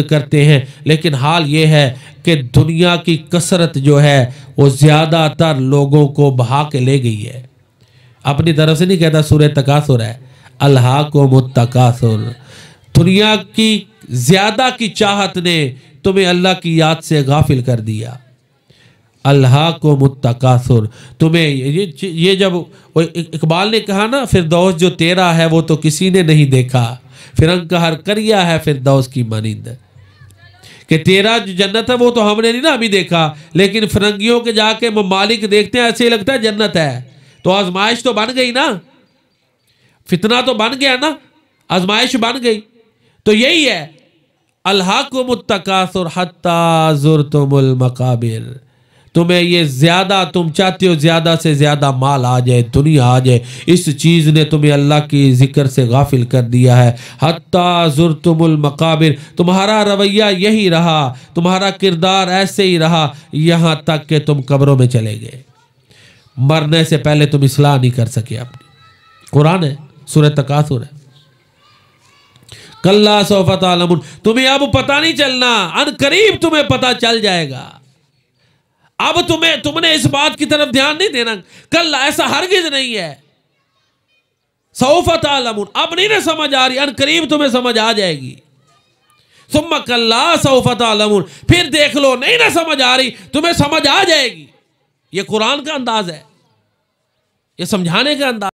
करते हैं, लेकिन हाल ये है कि दुनिया की कसरत जो है वो ज़्यादातर लोगों को बहा के ले गई है। अपनी तरफ से नहीं कहता, सूरह तकासुर है, अल्हाकुमुत्तकासुर। दुनिया की ज़्यादा की चाहत ने तुम्हें अल्लाह की याद से गाफिल कर दिया। अल्हाकुमुत्तकासुर, तुम्हें ये जब इकबाल ने कहा ना, फिरदौस जो तेरा है वो तो किसी ने नहीं देखा, फिरंग का हर करिया है फिरदौस की मानिंद। कि तेरा जो जन्नत है वो तो हमने नहीं ना अभी देखा, लेकिन फिरंगियों के जाके ममालिक देखते हैं, ऐसे ही लगता है जन्नत है। तो आजमाइश तो बन गई ना, फितना तो बन गया ना, आजमाइश बन गई। तो यही है, अल्हाकुमुत्तकासुर हत्ता ज़ुरतुमुल मकाबिर। तुम्हें ये ज्यादा, तुम चाहते हो ज्यादा से ज्यादा माल आ जाए, दुनिया आ जाए, इस चीज ने तुम्हें अल्लाह की जिक्र से गाफिल कर दिया है। हत्ता ज़ुरतुमुल मकाबिर, तुम्हारा रवैया यही रहा, तुम्हारा किरदार ऐसे ही रहा, यहां तक कि तुम कब्रों में चले गए। मरने से पहले तुम इस्लाह नहीं कर सके अपनी। कुरान है, सूरह तकासुर है। कल्ला सौफा तालमुन, तुम्हें अब पता नहीं चलना, अनकरीब तुम्हें पता चल जाएगा। अब तुमने इस बात की तरफ ध्यान नहीं देना। कल ऐसा हरगिज नहीं है। सौफा तालमुन, अब नहीं ना समझ आ रही, अनकरीब तुम्हें समझ आ जाएगी। सुम्मा कल्ला सौफा तालमुन, फिर देख लो, नहीं ना समझ आ रही, तुम्हें समझ आ जाएगी। ये कुरान का अंदाज है, ये समझाने का अंदाज।